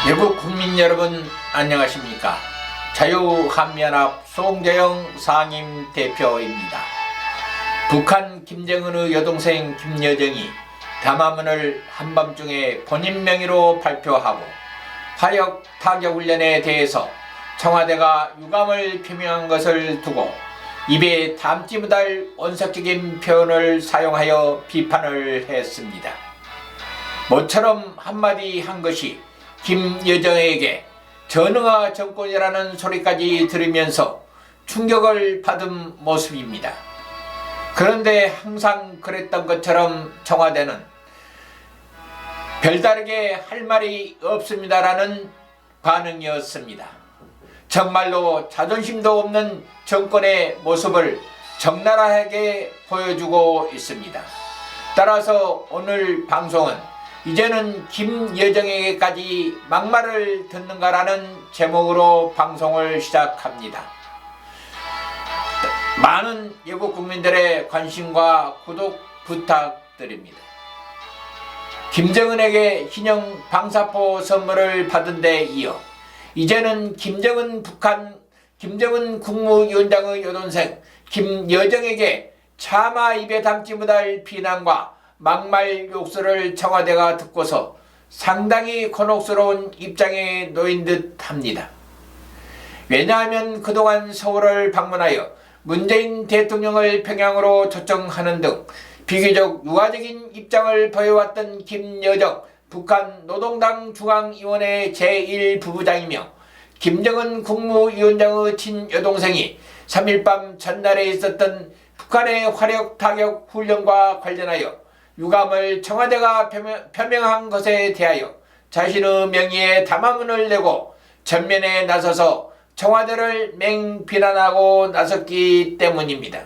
외국 국민 여러분 안녕하십니까. 자유한미연합 송재영 상임대표입니다. 북한 김정은의 여동생 김여정이 담화문을 한밤중에 본인 명의로 발표하고 화력 타격 훈련에 대해서 청와대가 유감을 표명한 것을 두고 입에 담지 못할 원색적인 표현을 사용하여 비판을 했습니다. 모처럼 한마디 한 것이 김여정에게 전응화 정권이라는 소리까지 들으면서 충격을 받은 모습입니다. 그런데 항상 그랬던 것처럼 청와대는 별다르게 할 말이 없습니다라는 반응이었습니다. 정말로 자존심도 없는 정권의 모습을 적나라하게 보여주고 있습니다. 따라서 오늘 방송은 이제는 김여정에게까지 막말을 듣는가라는 제목으로 방송을 시작합니다. 많은 외국 국민들의 관심과 구독 부탁드립니다. 김정은에게 신형 방사포 선물을 받은 데 이어 이제는 김정은 국무위원장의 여동생 김여정에게 차마 입에 담지 못할 비난과 막말 욕설을 청와대가 듣고서 상당히 곤혹스러운 입장에 놓인 듯 합니다. 왜냐하면 그동안 서울을 방문하여 문재인 대통령을 평양으로 초청하는 등 비교적 유화적인 입장을 보여왔던 김여정 북한 노동당 중앙위원회 제1부부장이며 김정은 국무위원장의 친여동생이 3일 밤 전날에 있었던 북한의 화력 타격 훈련과 관련하여 유감을 청와대가 표명한 것에 대하여 자신의 명의의 담화문을 내고 전면에 나서서 청와대를 맹비난하고 나섰기 때문입니다.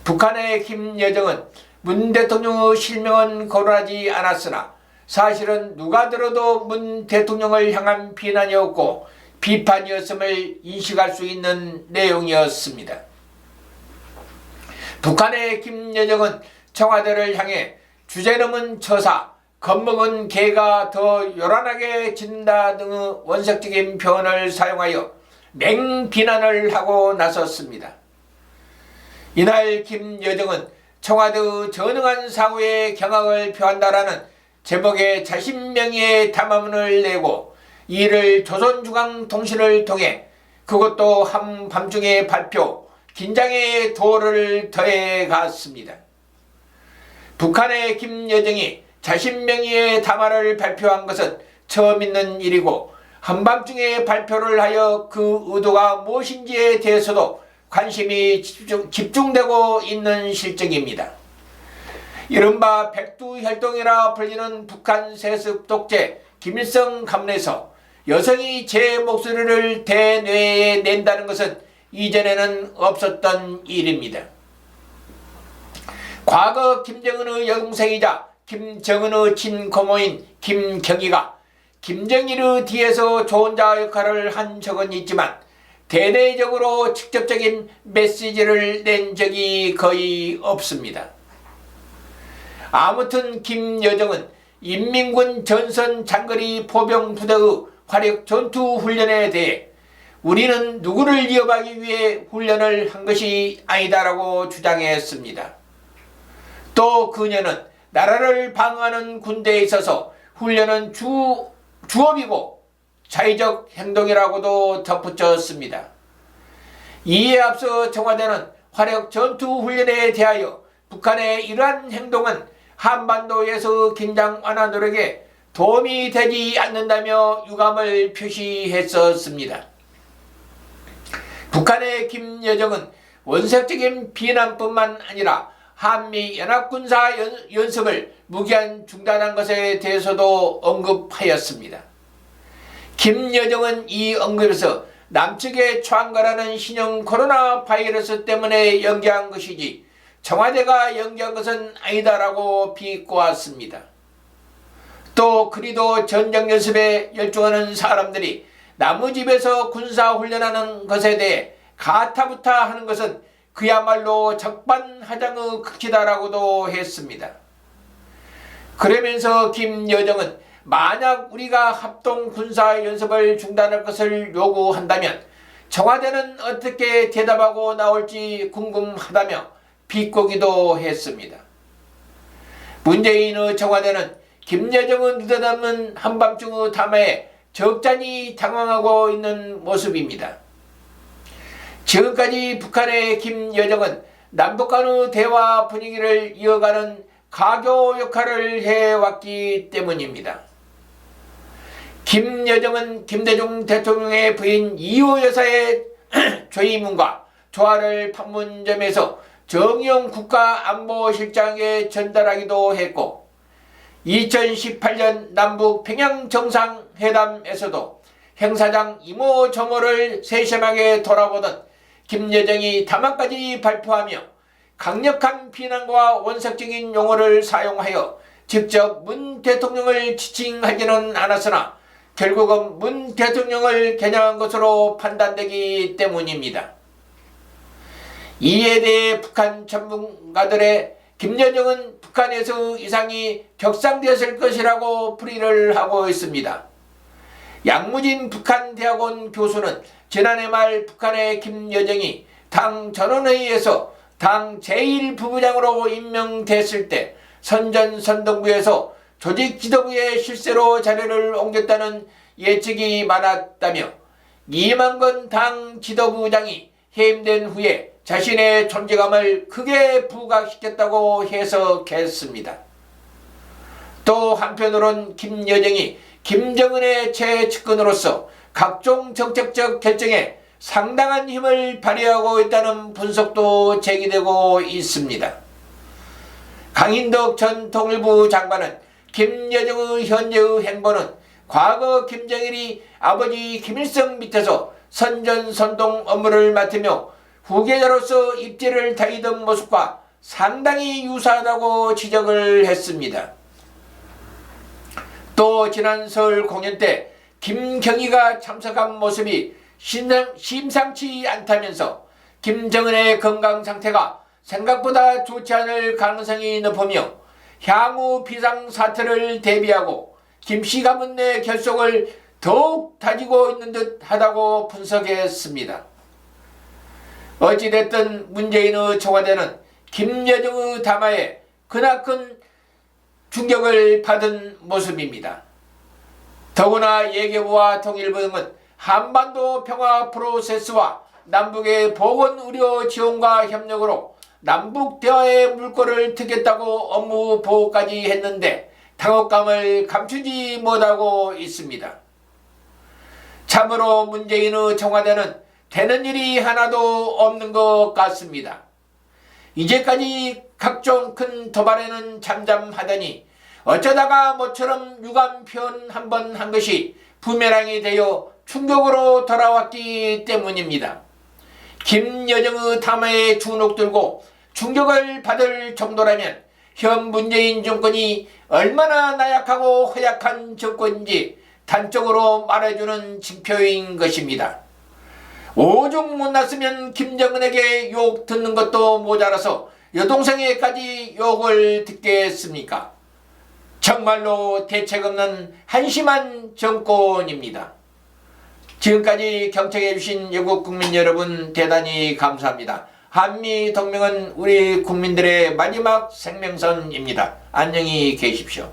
북한의 김여정은 문 대통령의 실명은 거론하지 않았으나 사실은 누가 들어도 문 대통령을 향한 비난이었고 비판이었음을 인식할 수 있는 내용이었습니다. 북한의 김여정은 청와대를 향해 주제넘은 처사, 겁먹은 개가 더 요란하게 짖는다 등의 원색적인 표현을 사용하여 맹비난을 하고 나섰습니다. 이날 김여정은 청와대의 전응한 사고에 경악을 표한다라는 제목의 자신 명의의 담화문을 내고 이를 조선중앙통신을 통해 그것도 한밤중에 발표, 긴장의 도를 더해 갔습니다. 북한의 김여정이 자신 명의의 담화를 발표한 것은 처음 있는 일이고 한밤중에 발표를 하여 그 의도가 무엇인지에 대해서도 관심이 집중되고 있는 실정입니다. 이른바 백두혈통이라 불리는 북한 세습 독재 김일성 가문에서 여성이 제 목소리를 대뇌에 낸다는 것은 이전에는 없었던 일입니다. 과거 김정은의 여동생이자 김정은의 친고모인 김경희가 김정일의 뒤에서 조언자 역할을 한 적은 있지만 대내적으로 직접적인 메시지를 낸 적이 거의 없습니다. 아무튼 김여정은 인민군 전선 장거리 포병 부대의 화력 전투 훈련에 대해 우리는 누구를 위협하기 위해 훈련을 한 것이 아니다라고 주장했습니다. 또 그녀는 나라를 방어하는 군대에 있어서 훈련은 주업이고 자의적 행동이라고도 덧붙였습니다. 이에 앞서 청와대는 화력 전투 훈련에 대하여 북한의 이러한 행동은 한반도에서 긴장 완화 노력에 도움이 되지 않는다며 유감을 표시했었습니다. 북한의 김여정은 원색적인 비난뿐만 아니라 한미 연합군사 연습을 무기한 중단한 것에 대해서도 언급하였습니다. 김여정은 이 언급에서 남측의 초안가라는 신형 코로나 바이러스 때문에 연기한 것이지 청와대가 연기한 것은 아니다라고 비꼬았습니다. 또 그리도 전쟁연습에 열중하는 사람들이 나무집에서 군사훈련하는 것에 대해 가타부타 하는 것은 그야말로 적반하장의 극치다라고도 했습니다. 그러면서 김여정은 만약 우리가 합동 군사 연습을 중단할 것을 요구한다면 청와대는 어떻게 대답하고 나올지 궁금하다며 비꼬기도 했습니다. 문재인의 청와대는 김여정의 느닷없는 한밤중의 담화에 적잖이 당황하고 있는 모습입니다. 지금까지 북한의 김여정은 남북 간의 대화 분위기를 이어가는 가교 역할을 해왔기 때문입니다. 김여정은 김대중 대통령의 부인 이호 여사의 조이문과 조화를 판문점에서 정의용 국가안보실장에게 전달하기도 했고 2018년 남북 평양 정상회담에서도 행사장 이모저모를 세심하게 돌아보던 김여정이 담화까지 발표하며 강력한 비난과 원색적인 용어를 사용하여 직접 문 대통령을 지칭하지는 않았으나 결국은 문 대통령을 겨냥한 것으로 판단되기 때문입니다. 이에 대해 북한 전문가들의 김여정은 북한에서 이상이 격상되었을 것이라고 풀이를 하고 있습니다. 양무진 북한대학원 교수는 지난해 말 북한의 김여정이 당 전원회의에서 당 제1부부장으로 임명됐을 때 선전선동부에서 조직지도부의 실세로 자리를 옮겼다는 예측이 많았다며 이만건 당 지도부장이 해임된 후에 자신의 존재감을 크게 부각시켰다고 해석했습니다. 또 한편으론 김여정이 김정은의 최측근으로서 각종 정책적 결정에 상당한 힘을 발휘하고 있다는 분석도 제기되고 있습니다. 강인덕 전 통일부 장관은 김여정의 현재의 행보는 과거 김정일이 아버지 김일성 밑에서 선전선동 업무를 맡으며 후계자로서 입지를 다히던 모습과 상당히 유사하다고 지적을 했습니다. 또 지난 설 공연 때 김경희가 참석한 모습이 심상치 않다면서 김정은의 건강 상태가 생각보다 좋지 않을 가능성이 높으며 향후 비상사태를 대비하고 김씨 가문 내 결속을 더욱 다지고 있는 듯 하다고 분석했습니다. 어찌됐든 문재인의 청와대는 김여정의 담화에 크나큰 충격을 받은 모습입니다. 더구나 외교부와 통일부 등은 한반도 평화 프로세스와 남북의 보건의료 지원과 협력으로 남북 대화의 물꼬를 트겠다고 업무 보고까지 했는데 당혹감을 감추지 못하고 있습니다. 참으로 문재인의 청와대는 되는 일이 하나도 없는 것 같습니다. 이제까지 각종 큰 도발에는 잠잠하더니 어쩌다가 모처럼 유감 표현 한 번 한 것이 부메랑이 되어 충격으로 돌아왔기 때문입니다. 김여정의 담화에 주눅들고 충격을 받을 정도라면 현 문재인 정권이 얼마나 나약하고 허약한 정권인지 단적으로 말해주는 징표인 것입니다. 오죽 못났으면 김정은에게 욕 듣는 것도 모자라서 여동생에게까지 욕을 듣겠습니까? 정말로 대책 없는 한심한 정권입니다. 지금까지 경청해 주신 외국 국민 여러분 대단히 감사합니다. 한미동맹은 우리 국민들의 마지막 생명선입니다. 안녕히 계십시오.